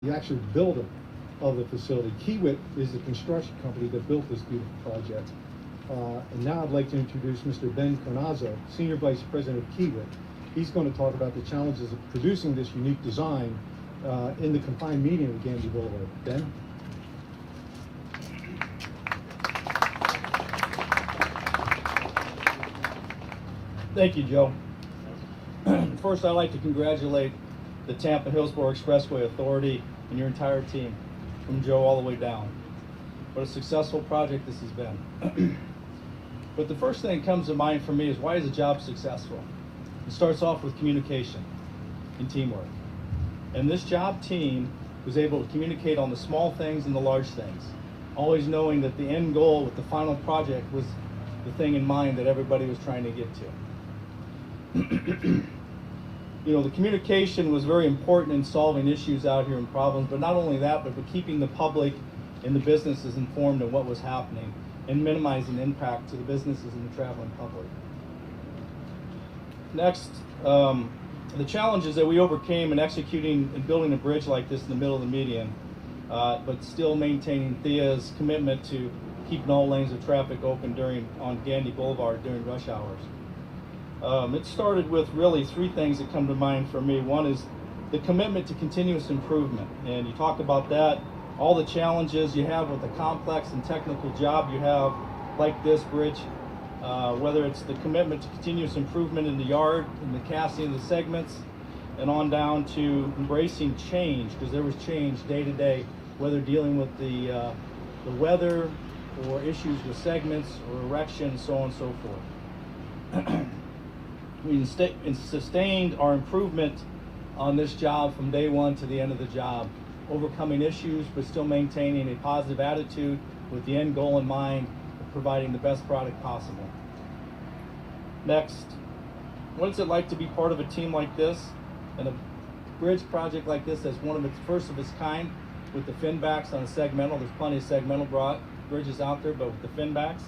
the actual builder of the facility. Kiewit is the construction company that built this beautiful project. And now I'd like to introduce Mr. Ben Carnazzo, Senior Vice President of Kiewit. He's going to talk about the challenges of producing this unique design in the confined median of Gandy Boulevard. Ben? Thank you, Joe. First, I'd like to congratulate the Tampa Hillsborough Expressway Authority and your entire team, from Joe all the way down. What a successful project this has been. But the first thing that comes to mind for me is, why is a job successful? It starts off with communication and teamwork. And this job team was able to communicate on the small things and the large things, always knowing that the end goal with the final project was the thing in mind that everybody was trying to get to. You know, the communication was very important in solving issues out here and problems, but not only that, but keeping the public and the businesses informed of what was happening and minimizing impact to the businesses and the traveling public. Next, the challenges that we overcame in executing and building a bridge like this in the middle of the median, but still maintaining Thea's commitment to keeping all lanes of traffic open on Gandy Boulevard during rush hours. It started with really three things that come to mind for me. One is the commitment to continuous improvement, and you talk about that, all the challenges you have with the complex and technical job you have like this bridge, whether it's the commitment to continuous improvement in the yard, in the casting of the segments, and on down to embracing change, because there was change day to day, whether dealing with the weather or issues with segments or erection, so on and so forth. We sustained our improvement on this job from day one to the end of the job, overcoming issues but still maintaining a positive attitude with the end goal in mind of providing the best product possible. Next, what is it like to be part of a team like this and a bridge project like this that's one of its first of its kind with the fin backs on a segmental? There's plenty of segmental bridges out there, but with the fin backs,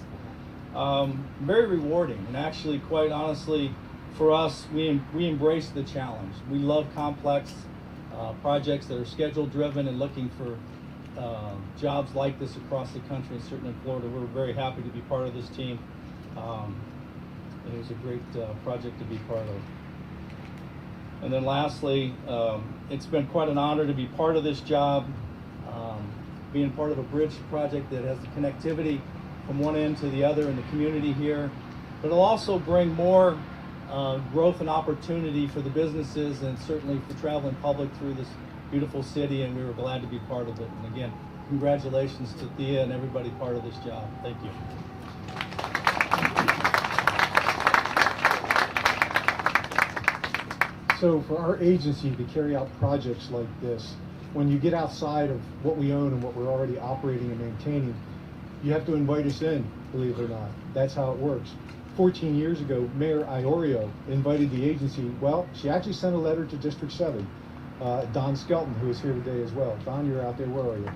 very rewarding. And actually, quite honestly, for us, we embrace the challenge. We love complex projects that are schedule driven and looking for jobs like this across the country, and certainly in Florida. We're very happy to be part of this team. It was a great project to be part of. And then lastly, it's been quite an honor to be part of this job, being part of a bridge project that has the connectivity from one end to the other in the community here. But it'll also bring more growth and opportunity for the businesses and certainly for traveling public through this beautiful city, and we were glad to be part of it. And again, congratulations to Thea and everybody part of this job. Thank you. So for our agency to carry out projects like this, when you get outside of what we own and what we're already operating and maintaining, you have to invite us in, believe it or not. That's how it works. 14 years ago, Mayor Iorio invited the agency. Well, she actually sent a letter to District 7, Don Skelton, who is here today as well. Don, you're out there, where are you?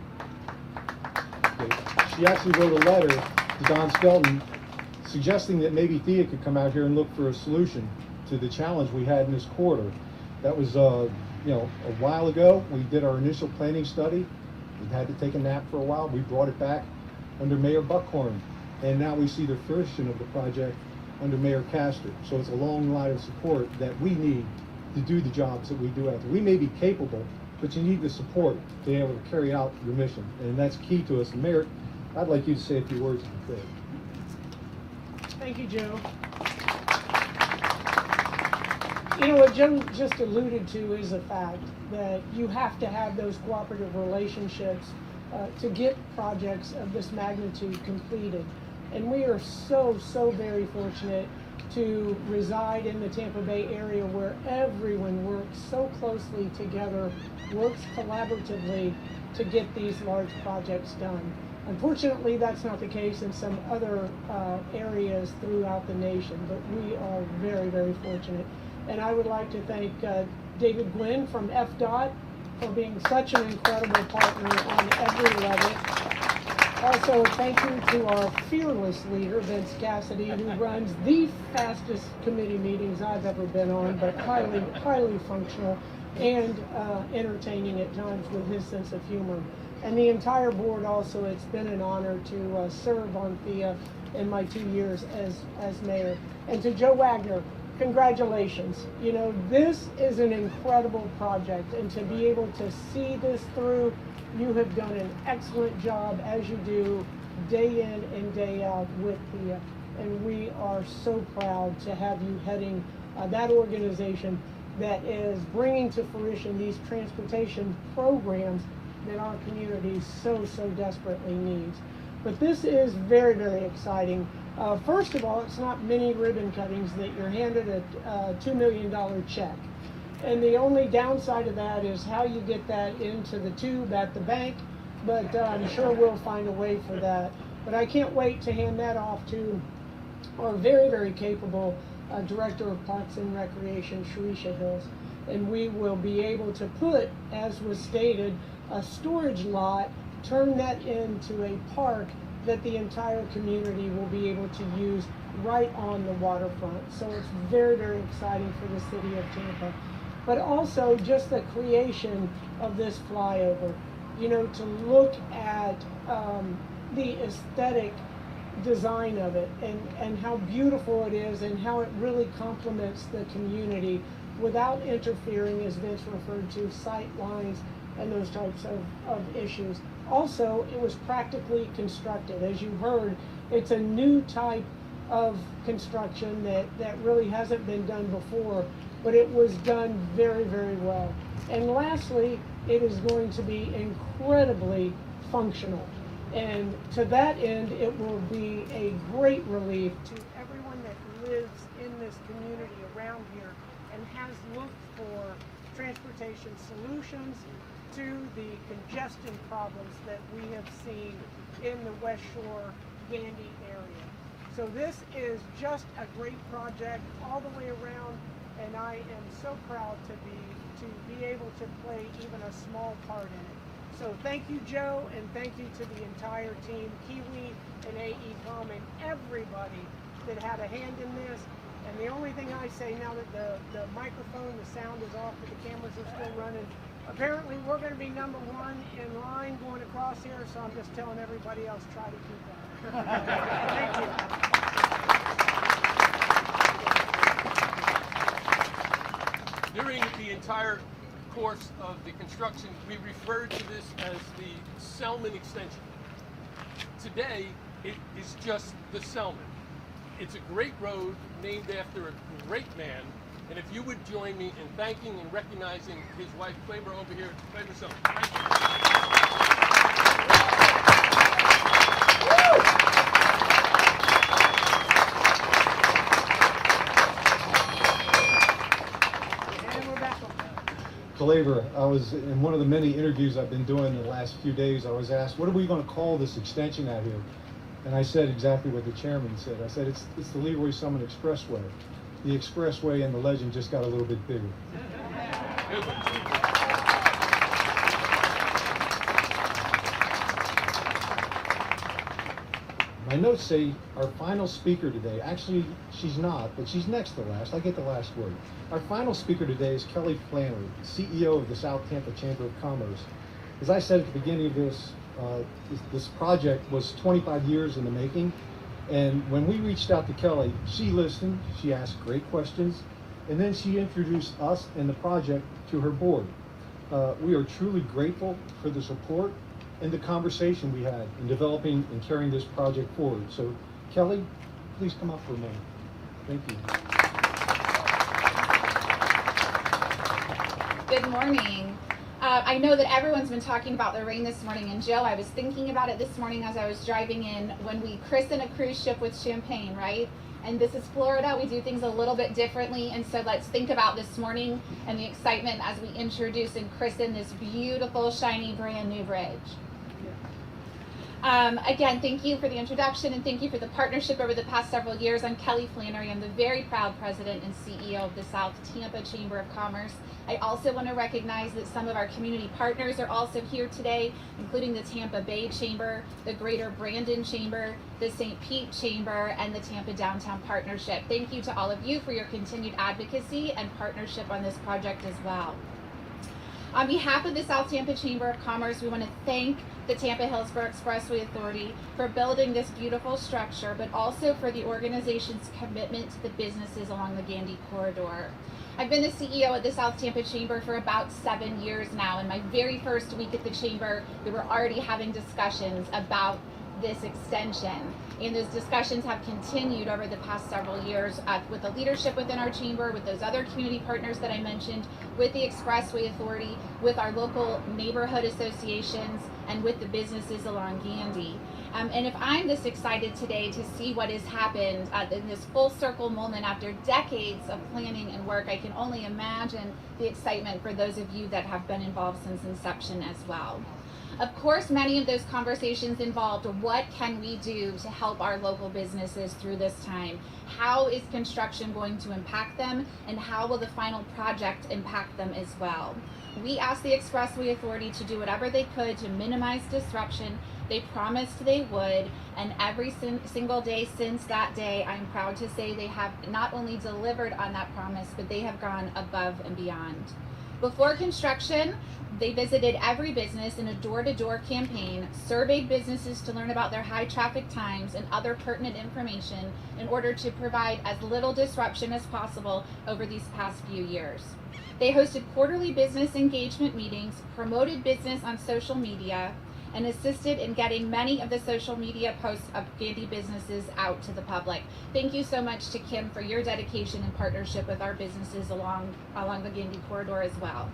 Okay. She actually wrote a letter to Don Skelton suggesting that maybe Thea could come out here and look for a solution to the challenge we had in this corridor. That was a while ago. We did our initial planning study. We had to take a nap for a while. We brought it back under Mayor Buckhorn, and now we see the fruition of the project under Mayor Castor. So it's a long line of support that we need to do the jobs that we do out there. We may be capable, but you need the support to be able to carry out your mission, and that's key to us. And Mayor, I'd like you to say a few words if you could. Thank you, Joe. You know, what Joe just alluded to is the fact that you have to have those cooperative relationships to get projects of this magnitude completed. And we are so very fortunate to reside in the Tampa Bay area where everyone works so closely together, works collaboratively to get these large projects done. Unfortunately, that's not the case in some other areas throughout the nation, but we are very fortunate. And I would like to thank David Gwynn from FDOT for being such an incredible partner on every level. Also, thank you to our fearless leader, Vince Cassidy, who runs the fastest committee meetings I've ever been on, but highly functional. and entertaining at times with his sense of humor. And the entire board also, it's been an honor to serve on THEA in my 2 years as mayor. And to Joe Wagner, congratulations. You know, this is an incredible project, and to be able to see this through, you have done an excellent job, as you do day in and day out with THEA. And we are so proud to have you heading that organization that is bringing to fruition these transportation programs that our community so desperately needs. But this is very, very exciting. First of all, it's not many ribbon cuttings that you're handed a $2 million check. And the only downside of that is how you get that into the tube at the bank, but I'm sure we'll find a way for that. But I can't wait to hand that off to our very, very capable Director of Parks and Recreation, Sharisha Hills. And we will be able to put, as was stated, a storage lot, turn that into a park that the entire community will be able to use right on the waterfront. So it's very, very exciting for the city of Tampa. But also just the creation of this flyover, you know, to look at the aesthetic design of it and how beautiful it is and how it really complements the community without interfering, as Vince referred to, sight lines and those types of issues. Also, it was practically constructed. As you heard, it's a new type of construction that really hasn't been done before, but it was done very, very well. And lastly, it is going to be incredibly functional. And to that end, it will be a great relief to everyone that lives in this community around here and has looked for transportation solutions to the congestion problems that we have seen in the Westshore Gandy area. So this is just a great project all the way around, and I am so proud to be able to play even a small part in it. So thank you, Joe, and thank you to the entire team, Kiwi and AECom, and everybody that had a hand in this. And the only thing I say now that the microphone, the sound is off, but the cameras are still running, apparently we're going to be number one in line going across here, so I'm just telling everybody else, try to keep that. Thank you. During the entire course of the construction, we referred to this as the Selmon Extension. Today, it is just the Selmon. It's a great road named after a great man, and if you would join me in thanking and recognizing his wife, Claver, over here, Claver Selmon. Thank you. And we're back. Claver, I was in one of the many interviews I've been doing the last few days. I was asked, what are we going to call this extension out here? And I said exactly what the chairman said. I said, it's the Lee Roy Selmon Expressway. The expressway and the legend just got a little bit bigger. My notes say our final speaker today, actually she's not, but she's next to last. I get the last word. Our final speaker today is Kelly Flannery, CEO of the South Tampa Chamber of Commerce. As I said at the beginning of this project was 25 years in the making. And when we reached out to Kelly, she listened, she asked great questions, and then she introduced us and the project to her board. We are truly grateful for the support and the conversation we had in developing and carrying this project forward. So Kelly, please come up for a minute. Thank you. Good morning. I know that everyone's been talking about the rain this morning, and Joe, I was thinking about it this morning as I was driving in when we christen a cruise ship with champagne, right? And this is Florida, we do things a little bit differently, and so let's think about this morning and the excitement as we introduce and christen this beautiful, shiny, brand new bridge. Again, thank you for the introduction and thank you for the partnership over the past several years. I'm Kelly Flannery. I'm the very proud president and CEO of the South Tampa Chamber of Commerce. I also want to recognize that some of our community partners are also here today, including the Tampa Bay Chamber, the Greater Brandon Chamber, the St. Pete Chamber, and the Tampa Downtown Partnership. Thank you to all of you for your continued advocacy and partnership on this project as well. On behalf of the South Tampa Chamber of Commerce, we want to thank the Tampa Hillsborough Expressway Authority for building this beautiful structure, but also for the organization's commitment to the businesses along the Gandy corridor. I've been the CEO at the South Tampa Chamber for about 7 years now. In my very first week at the Chamber, we were already having discussions about this extension. And those discussions have continued over the past several years with the leadership within our chamber, with those other community partners that I mentioned, with the Expressway Authority, with our local neighborhood associations, and with the businesses along Gandy. And if I'm this excited today to see what has happened in this full circle moment after decades of planning and work, I can only imagine the excitement for those of you that have been involved since inception as well. Of course, many of those conversations involved what can we do to help our local businesses through this time? How is construction going to impact them, and how will the final project impact them as well? We asked the Expressway Authority to do whatever they could to minimize disruption. They promised they would, and every single day since that day, I'm proud to say they have not only delivered on that promise, but they have gone above and beyond. Before construction, they visited every business in a door-to-door campaign, surveyed businesses to learn about their high traffic times and other pertinent information in order to provide as little disruption as possible over these past few years. They hosted quarterly business engagement meetings, promoted business on social media, and assisted in getting many of the social media posts of Gandy businesses out to the public. Thank you so much to Kim for your dedication and partnership with our businesses along the Gandy corridor as well.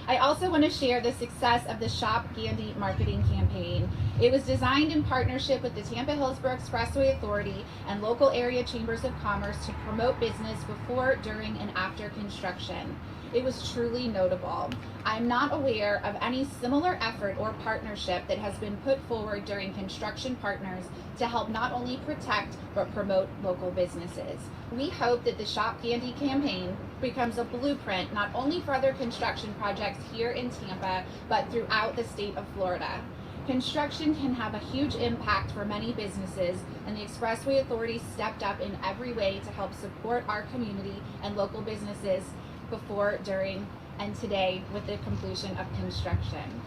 I also want to share the success of the Shop Gandy marketing campaign. It was designed in partnership with the Tampa Hillsborough Expressway Authority and local area chambers of commerce to promote business before, during, and after construction. It was truly notable. I'm not aware of any similar effort or partnership that has been put forward during construction partners to help not only protect but promote local businesses. We hope that the Shop Gandy campaign becomes a blueprint not only for other construction projects here in Tampa, but throughout the state of Florida. Construction can have a huge impact for many businesses, and the Expressway Authority stepped up in every way to help support our community and local businesses before, during, and today with the completion of construction.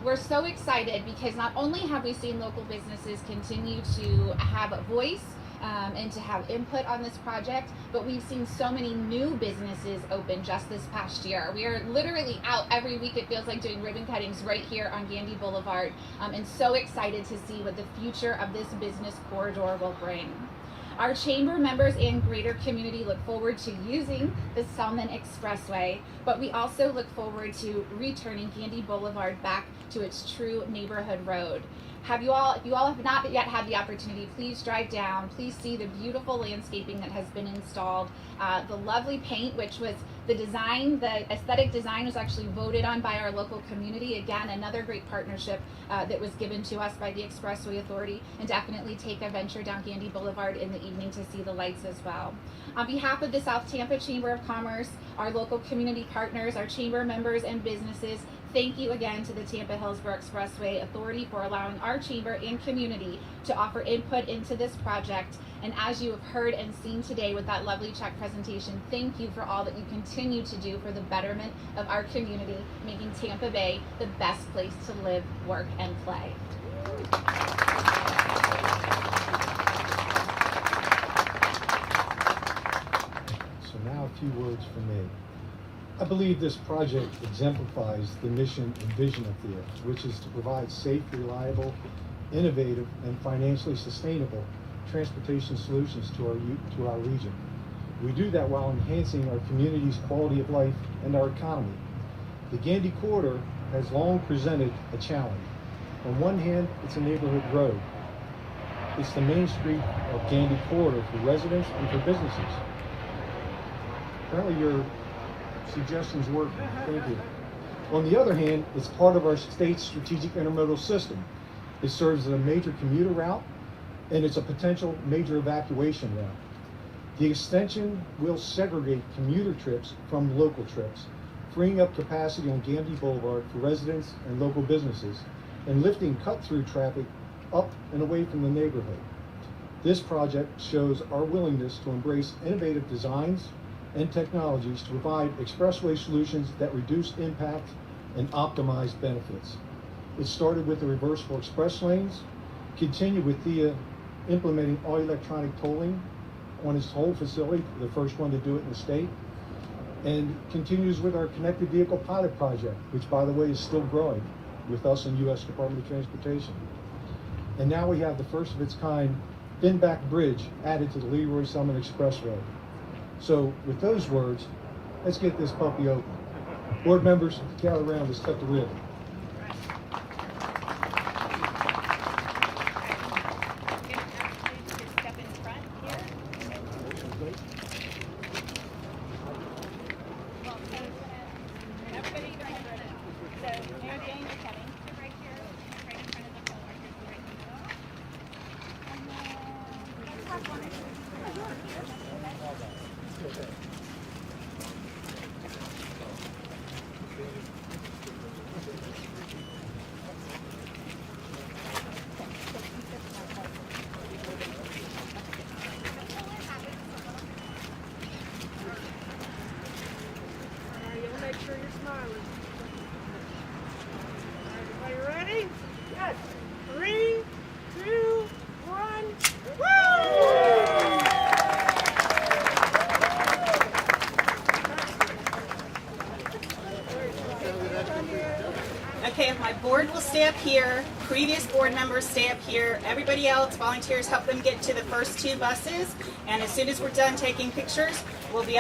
We're so excited because not only have we seen local businesses continue to have a voice and to have input on this project, but we've seen so many new businesses open just this past year. We are literally out every week, it feels like, doing ribbon cuttings right here on Gandy Boulevard, and so excited to see what the future of this business corridor will bring. Our chamber members and greater community look forward to using the Selmon Expressway, but we also look forward to returning Gandy Boulevard back to its true neighborhood road. If you all have not yet had the opportunity, please drive down. Please see the beautiful landscaping that has been installed. The lovely paint, which was the aesthetic design was actually voted on by our local community. Again, another great partnership that was given to us by the Expressway Authority, and definitely take a venture down Gandy Boulevard in the evening to see the lights as well. On behalf of the South Tampa Chamber of Commerce, our local community partners, our chamber members and businesses, thank you again to the Tampa Hillsborough Expressway Authority for allowing our chamber and community to offer input into this project. And as you have heard and seen today with that lovely check presentation, thank you for all that you continue to do for the betterment of our community, making Tampa Bay the best place to live, work, and play. So now a few words from me. I believe this project exemplifies the mission and vision of THEA, which is to provide safe, reliable, innovative, and financially sustainable transportation solutions to our region. We do that while enhancing our community's quality of life and our economy. The Gandy corridor has long presented a challenge. On one hand, it's a neighborhood road. It's the main street of Gandy corridor for residents and for businesses. Apparently your suggestions work. Thank you. On the other hand, it's part of our state's strategic intermodal system. It serves as a major commuter route, and it's a potential major evacuation route. The extension will segregate commuter trips from local trips, freeing up capacity on Gandy Boulevard for residents and local businesses, and lifting cut-through traffic up and away from the neighborhood. This project shows our willingness to embrace innovative designs, and technologies to provide expressway solutions that reduce impact and optimize benefits. It started with the reverse for express lanes, continued with Thea implementing all electronic tolling on its toll facility, the first one to do it in the state, and continues with our connected vehicle pilot project, which by the way is still growing with us and U.S. Department of Transportation. And now we have the first of its kind fin-back bridge added to the Lee Roy Selmon Expressway. So with those words, let's get this puppy open. Board members, gather around, let's cut the ribbon. Step in front here. Everybody, so Mary Jane, you're coming. Right here, right in front of the pole, right in the middle. And then let's have one. You'll make sure you're smiling. Everybody ready? Yes. 3, 2, 1. Okay, if my board will stay up here, previous board members stay up here, everybody else, volunteers, help them get to the first 2 buses, and as soon as we're done taking pictures, we'll be